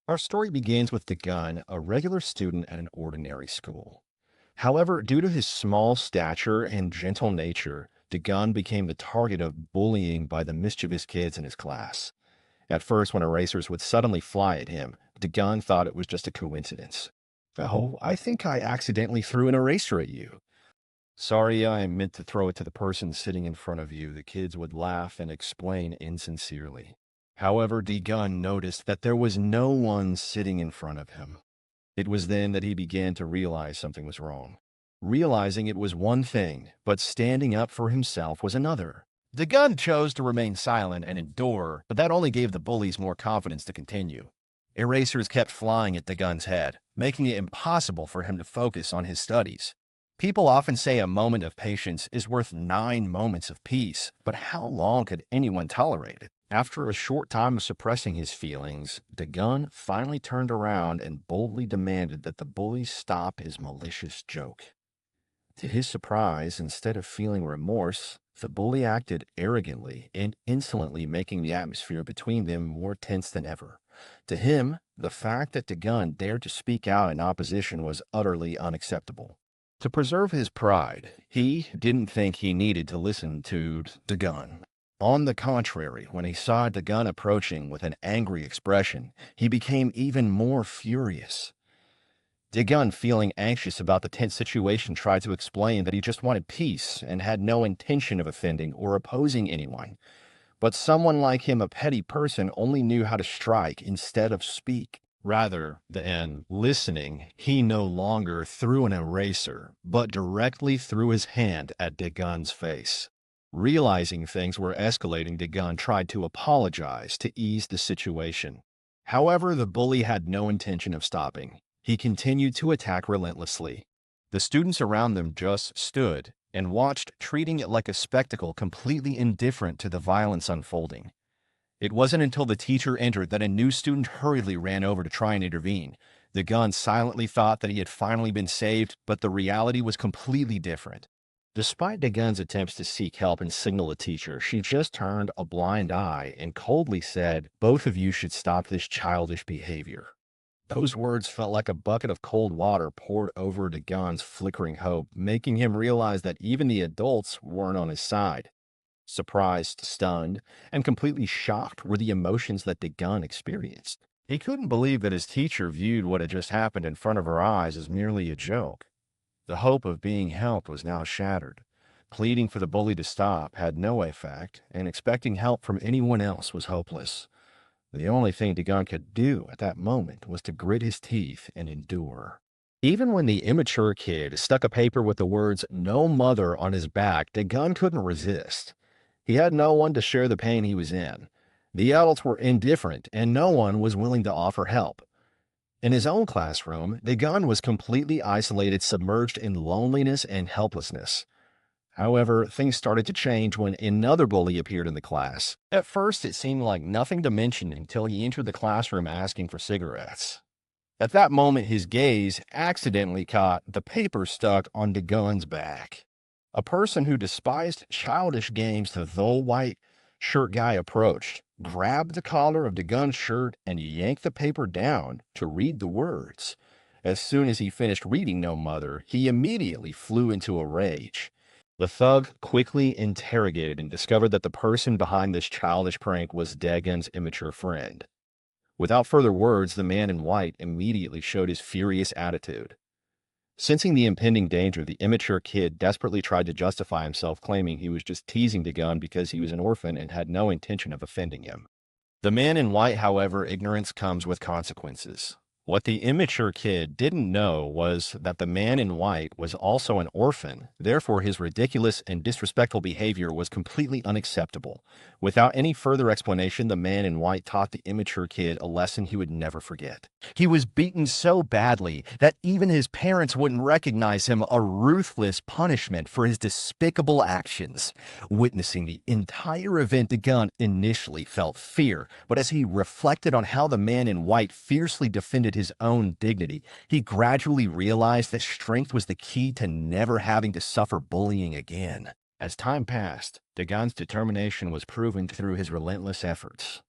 Our story begins with Dagon, a regular student at an ordinary school. However, due to his small stature and gentle nature, Dagon became the target of bullying by the mischievous kids in his class. At first, when erasers would suddenly fly at him, Dagon thought it was just a coincidence. Oh, I think I accidentally threw an eraser at you. Sorry, I meant to throw it to the person sitting in front of you. The kids would laugh and explain insincerely. However, Dagon noticed that there was no one sitting in front of him. It was then that he began to realize something was wrong. Realizing it was one thing, but standing up for himself was another. The gun chose to remain silent and endure, but that only gave the bullies more confidence to continue. Erasers kept flying at the gun's head, making it impossible for him to focus on his studies. People often say a moment of patience is worth 9 moments of peace, but how long could anyone tolerate it? After a short time of suppressing his feelings, Dagon finally turned around and boldly demanded that the bullies stop his malicious joke. To his surprise, instead of feeling remorse, the bully acted arrogantly and insolently, making the atmosphere between them more tense than ever. To him, the fact that Dagon dared to speak out in opposition was utterly unacceptable. To preserve his pride, he didn't think he needed to listen to Dagon. On the contrary, when he saw Dagon approaching with an angry expression, he became even more furious. Dagon, feeling anxious about the tense situation, tried to explain that he just wanted peace and had no intention of offending or opposing anyone. But someone like him, a petty person, only knew how to strike instead of speak. Rather than listening, he no longer threw an eraser, but directly threw his hand at Dagon's face. Realizing things were escalating, Dagon tried to apologize to ease the situation. However, the bully had no intention of stopping. He continued to attack relentlessly. The students around them just stood and watched, treating it like a spectacle, completely indifferent to the violence unfolding. It wasn't until the teacher entered that a new student hurriedly ran over to try and intervene. Dagon silently thought that he had finally been saved, but the reality was completely different. Despite Dagon's attempts to seek help and signal the teacher, she just turned a blind eye and coldly said, "Both of you should stop this childish behavior." Those words felt like a bucket of cold water poured over Dagon's flickering hope, making him realize that even the adults weren't on his side. Surprised, stunned, and completely shocked were the emotions that Dagon experienced. He couldn't believe that his teacher viewed what had just happened in front of her eyes as merely a joke. The hope of being helped was now shattered. Pleading for the bully to stop had no effect, and expecting help from anyone else was hopeless. The only thing Dagon could do at that moment was to grit his teeth and endure. Even when the immature kid stuck a paper with the words "No Mother" on his back, Dagon couldn't resist. He had no one to share the pain he was in. The adults were indifferent, and no one was willing to offer help. In his own classroom, Dagon was completely isolated, submerged in loneliness and helplessness. However, things started to change when another bully appeared in the class. At first, it seemed like nothing to mention until he entered the classroom asking for cigarettes. At that moment, his gaze accidentally caught the paper stuck on Dagon's back. A person who despised childish games, the white shirt guy approached, grabbed the collar of Dagon's shirt, and yanked the paper down to read the words. As soon as he finished reading "No Mother," he immediately flew into a rage. The thug quickly interrogated and discovered that the person behind this childish prank was Dagon's immature friend. Without further words, the man in white immediately showed his furious attitude. Sensing the impending danger, the immature kid desperately tried to justify himself, claiming he was just teasing Dagon because he was an orphan and had no intention of offending him. The man in white, however, ignorance comes with consequences. What the immature kid didn't know was that the man in white was also an orphan. Therefore, his ridiculous and disrespectful behavior was completely unacceptable. Without any further explanation, the man in white taught the immature kid a lesson he would never forget. He was beaten so badly that even his parents wouldn't recognize him, a ruthless punishment for his despicable actions. Witnessing the entire event, Dagon initially felt fear, but as he reflected on how the man in white fiercely defended his own dignity, he gradually realized that strength was the key to never having to suffer bullying again. As time passed, Dagon's determination was proven through his relentless efforts.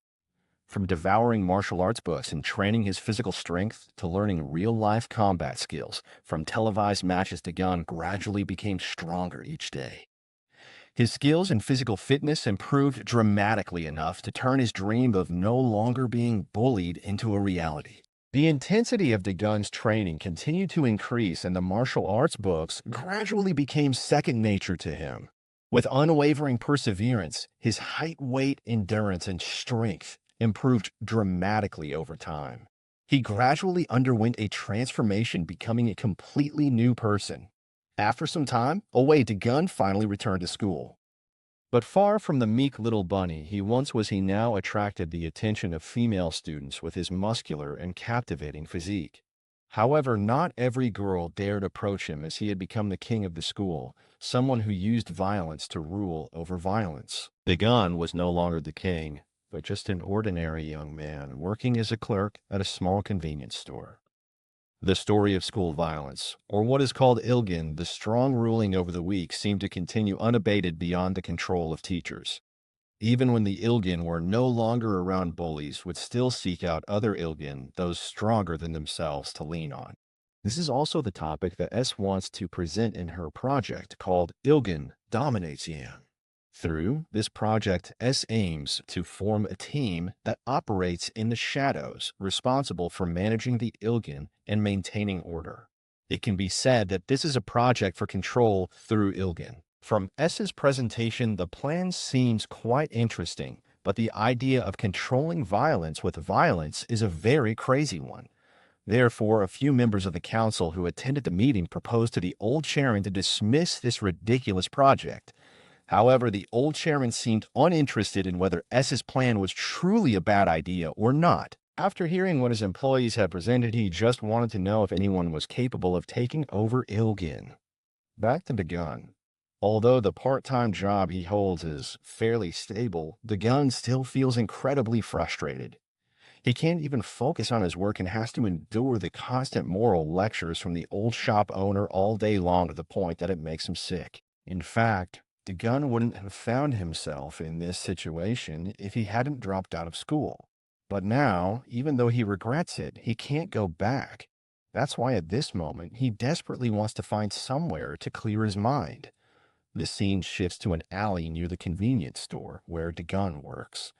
From devouring martial arts books and training his physical strength to learning real-life combat skills, from televised matches, Dagon gradually became stronger each day. His skills and physical fitness improved dramatically enough to turn his dream of no longer being bullied into a reality. The intensity of Dagon's training continued to increase, and the martial arts books gradually became second nature to him. With unwavering perseverance, his height, weight, endurance, and strength improved dramatically over time. He gradually underwent a transformation, becoming a completely new person. After some time, Dagon finally returned to school. But far from the meek little bunny he once was, he now attracted the attention of female students with his muscular and captivating physique. However, not every girl dared approach him, as he had become the king of the school, someone who used violence to rule over violence. Dagon was no longer the king, but just an ordinary young man working as a clerk at a small convenience store. The story of school violence, or what is called Ilgin, the strong ruling over the weak, seemed to continue unabated beyond the control of teachers. Even when the Ilgin were no longer around, bullies would still seek out other Ilgin, those stronger than themselves, to lean on. This is also the topic that S wants to present in her project called Ilgin Dominates Yan. Through this project, S aims to form a team that operates in the shadows, responsible for managing the Ilgin and maintaining order. It can be said that this is a project for control through Ilgin. From S's presentation, the plan seems quite interesting, but the idea of controlling violence with violence is a very crazy one. Therefore, a few members of the council who attended the meeting proposed to the old chairman to dismiss this ridiculous project. However, the old chairman seemed uninterested in whether S's plan was truly a bad idea or not. After hearing what his employees had presented, he just wanted to know if anyone was capable of taking over Ilgin. Back to Dagon. Although the part-time job he holds is fairly stable, Dagon still feels incredibly frustrated. He can't even focus on his work and has to endure the constant moral lectures from the old shop owner all day long, to the point that it makes him sick. In fact, Dagon wouldn't have found himself in this situation if he hadn't dropped out of school. But now, even though he regrets it, he can't go back. That's why at this moment, he desperately wants to find somewhere to clear his mind. The scene shifts to an alley near the convenience store where Dagon works.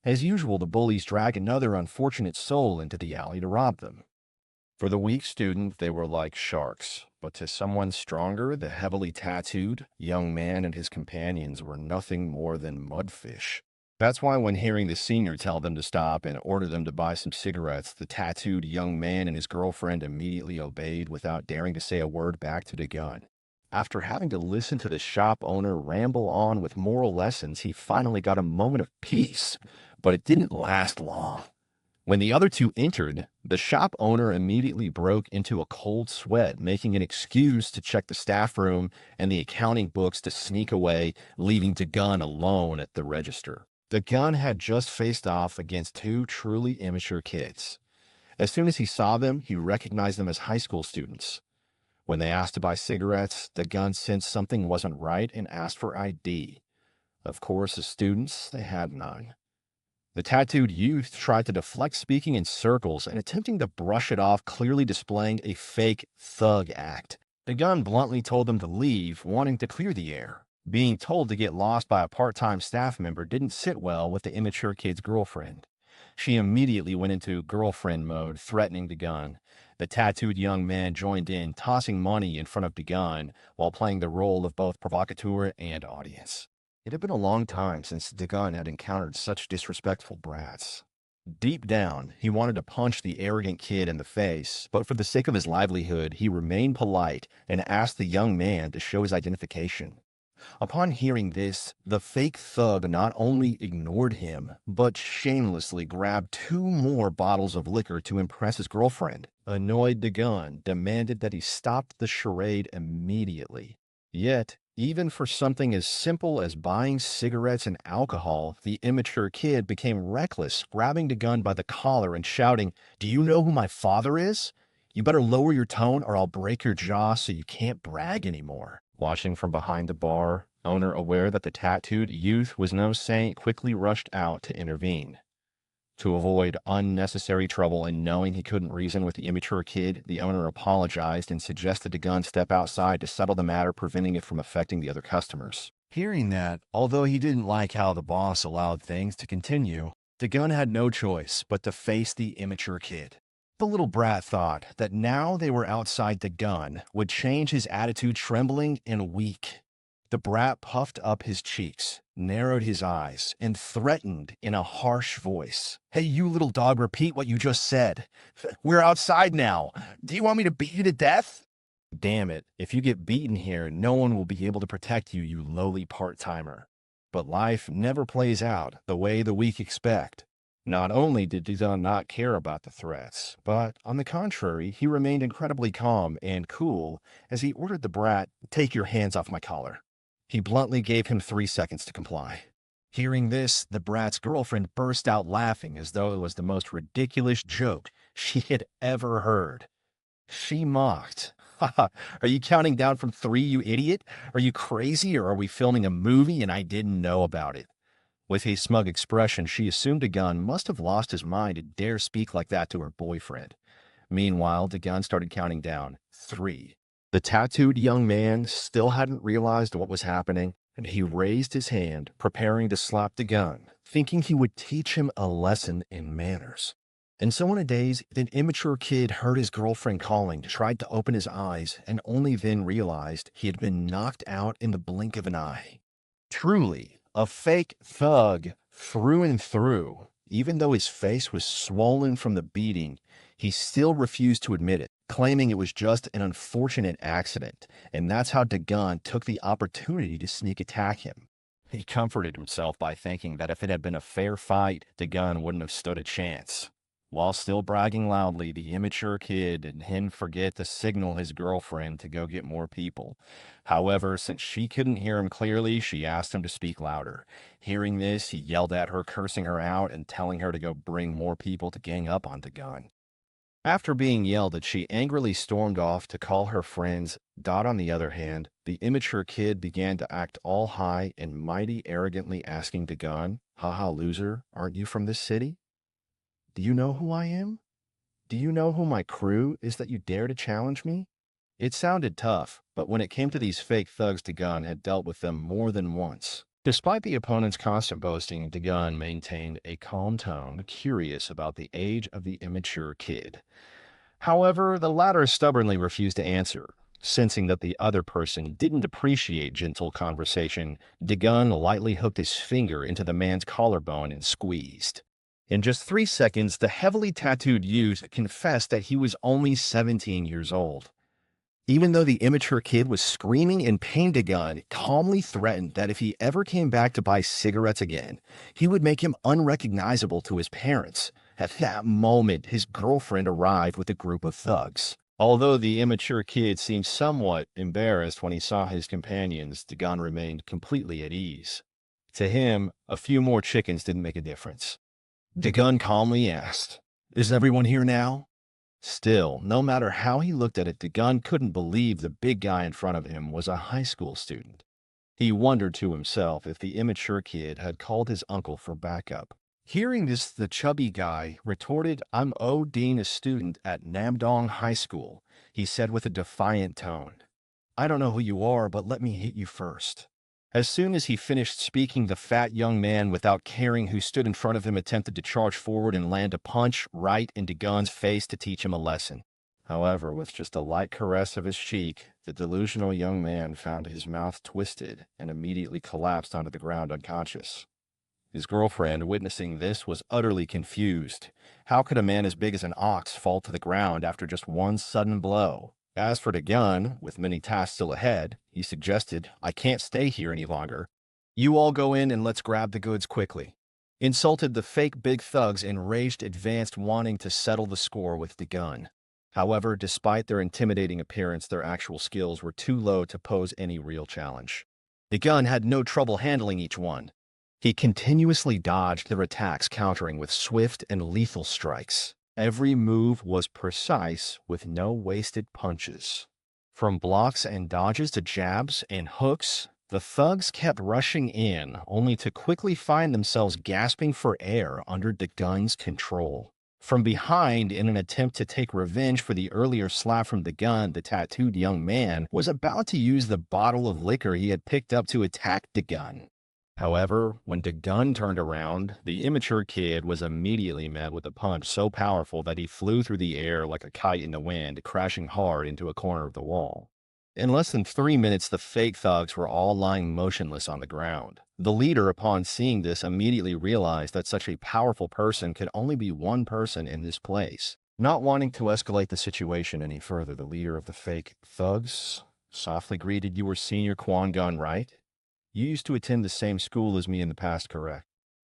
As usual, the bullies drag another unfortunate soul into the alley to rob them. For the weak student, they were like sharks, but to someone stronger, the heavily tattooed young man and his companions were nothing more than mudfish. That's why when hearing the senior tell them to stop and order them to buy some cigarettes, the tattooed young man and his girlfriend immediately obeyed without daring to say a word back to Dagon. After having to listen to the shop owner ramble on with moral lessons, he finally got a moment of peace, but it didn't last long. When the other two entered, the shop owner immediately broke into a cold sweat, making an excuse to check the staff room and the accounting books to sneak away, leaving Dagon alone at the register. Dagon had just faced off against two truly immature kids. As soon as he saw them, he recognized them as high school students. When they asked to buy cigarettes, Dagon sensed something wasn't right and asked for ID. Of course, as students, they had none. The tattooed youth tried to deflect, speaking in circles and attempting to brush it off, clearly displaying a fake thug act. Dagon bluntly told them to leave, wanting to clear the air. Being told to get lost by a part-time staff member didn't sit well with the immature kid's girlfriend. She immediately went into girlfriend mode, threatening Dagon. The tattooed young man joined in, tossing money in front of Dagon while playing the role of both provocateur and audience. It had been a long time since Dagon had encountered such disrespectful brats. Deep down, he wanted to punch the arrogant kid in the face, but for the sake of his livelihood, he remained polite and asked the young man to show his identification. Upon hearing this, the fake thug not only ignored him, but shamelessly grabbed 2 more bottles of liquor to impress his girlfriend. Annoyed, Dagon demanded that he stop the charade immediately. Yet, even for something as simple as buying cigarettes and alcohol, the immature kid became reckless, grabbing Dagon by the collar and shouting, "Do you know who my father is? You better lower your tone or I'll break your jaw so you can't brag anymore." Watching from behind the bar, owner, aware that the tattooed youth was no saint, quickly rushed out to intervene. To avoid unnecessary trouble and knowing he couldn't reason with the immature kid, the owner apologized and suggested Dagon step outside to settle the matter, preventing it from affecting the other customers. Hearing that, although he didn't like how the boss allowed things to continue, Dagon had no choice but to face the immature kid. The little brat thought that now they were outside Dagon would change his attitude, trembling and weak. The brat puffed up his cheeks, narrowed his eyes, and threatened in a harsh voice. "Hey, you little dog, repeat what you just said. We're outside now. Do you want me to beat you to death?" "Damn it, if you get beaten here, no one will be able to protect you, you lowly part-timer." But life never plays out the way the weak expect. Not only did Dizon not care about the threats, but on the contrary, he remained incredibly calm and cool as he ordered the brat, "Take your hands off my collar." He bluntly gave him 3 seconds to comply. Hearing this, the brat's girlfriend burst out laughing as though it was the most ridiculous joke she had ever heard. She mocked. "Haha, are you counting down from 3, you idiot? Are you crazy, or are we filming a movie and I didn't know about it?" With a smug expression, she assumed Dagon must have lost his mind to dare speak like that to her boyfriend. Meanwhile, Dagon started counting down. 3. The tattooed young man still hadn't realized what was happening, and he raised his hand, preparing to slap Dagon, thinking he would teach him a lesson in manners. And so in a daze, the immature kid heard his girlfriend calling, tried to open his eyes, and only then realized he had been knocked out in the blink of an eye. Truly, a fake thug through and through. Even though his face was swollen from the beating, he still refused to admit it, claiming it was just an unfortunate accident, and that's how Dagon took the opportunity to sneak attack him. He comforted himself by thinking that if it had been a fair fight, Dagon wouldn't have stood a chance. While still bragging loudly, the immature kid didn't forget to signal his girlfriend to go get more people. However, since she couldn't hear him clearly, she asked him to speak louder. Hearing this, he yelled at her, cursing her out and telling her to go bring more people to gang up on Dagon. After being yelled at, she angrily stormed off to call her friends. Dot, on the other hand, the immature kid began to act all high and mighty, arrogantly asking Dagon, "Haha, loser, aren't you from this city? Do you know who I am? Do you know who my crew is that you dare to challenge me?" It sounded tough, but when it came to these fake thugs, Dagon had dealt with them more than once. Despite the opponent's constant boasting, Dagon maintained a calm tone, curious about the age of the immature kid. However, the latter stubbornly refused to answer. Sensing that the other person didn't appreciate gentle conversation, Dagon lightly hooked his finger into the man's collarbone and squeezed. In just 3 seconds, the heavily tattooed youth confessed that he was only 17 years old. Even though the immature kid was screaming in pain, Dagon calmly threatened that if he ever came back to buy cigarettes again, he would make him unrecognizable to his parents. At that moment, his girlfriend arrived with a group of thugs. Although the immature kid seemed somewhat embarrassed when he saw his companions, Dagon remained completely at ease. To him, a few more chickens didn't make a difference. Dagon calmly asked, "Is everyone here now?" Still, no matter how he looked at it, Dagon couldn't believe the big guy in front of him was a high school student. He wondered to himself if the immature kid had called his uncle for backup. Hearing this, the chubby guy retorted, "I'm Dean, a student at Namdong High School," he said with a defiant tone. "I don't know who you are, but let me hit you first." As soon as he finished speaking, the fat young man, without caring who stood in front of him, attempted to charge forward and land a punch right into Dagon's face to teach him a lesson. However, with just a light caress of his cheek, the delusional young man found his mouth twisted and immediately collapsed onto the ground unconscious. His girlfriend, witnessing this, was utterly confused. How could a man as big as an ox fall to the ground after just one sudden blow? As for Dagon, with many tasks still ahead, he suggested, "I can't stay here any longer. You all go in and let's grab the goods quickly." Insulted, the fake big thugs, enraged, advanced, wanting to settle the score with Dagon. However, despite their intimidating appearance, their actual skills were too low to pose any real challenge. Dagon had no trouble handling each one. He continuously dodged their attacks, countering with swift and lethal strikes. Every move was precise, with no wasted punches. From blocks and dodges to jabs and hooks, The thugs kept rushing in, only to quickly find themselves gasping for air under Dagun's control. From behind, in an attempt to take revenge for the earlier slap from Dagun, the tattooed young man was about to use the bottle of liquor he had picked up to attack Dagun. However, when Dagun turned around, the immature kid was immediately met with a punch so powerful that he flew through the air like a kite in the wind, crashing hard into a corner of the wall. In less than 3 minutes, the fake thugs were all lying motionless on the ground. The leader, upon seeing this, immediately realized that such a powerful person could only be one person in this place. Not wanting to escalate the situation any further, the leader of the fake thugs softly greeted, "You were Senior Quan Gon, right? You used to attend the same school as me in the past, correct?"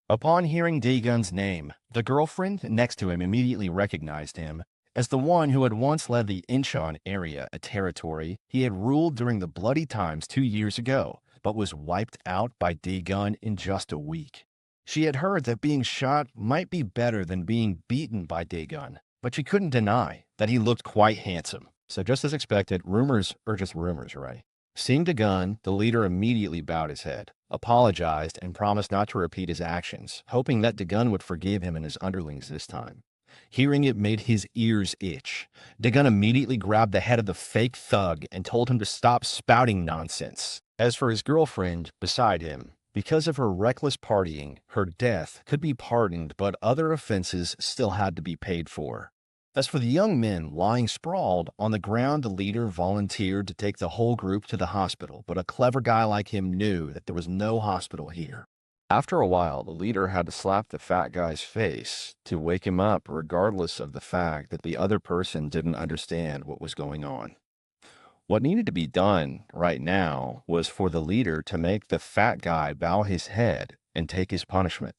Upon hearing Daegun's name, the girlfriend next to him immediately recognized him as the one who had once led the Incheon area, a territory he had ruled during the bloody times 2 years ago, but was wiped out by Daegun in just a week. She had heard that being shot might be better than being beaten by Daegun, but she couldn't deny that he looked quite handsome. So just as expected, rumors are just rumors, right? Seeing Dagun, the leader immediately bowed his head, apologized, and promised not to repeat his actions, hoping that Dagun would forgive him and his underlings this time. Hearing it made his ears itch. Dagun immediately grabbed the head of the fake thug and told him to stop spouting nonsense. As for his girlfriend beside him, because of her reckless partying, her death could be pardoned, but other offenses still had to be paid for. As for the young men lying sprawled on the ground, the leader volunteered to take the whole group to the hospital, but a clever guy like him knew that there was no hospital here. After a while, the leader had to slap the fat guy's face to wake him up, regardless of the fact that the other person didn't understand what was going on. What needed to be done right now was for the leader to make the fat guy bow his head and take his punishment.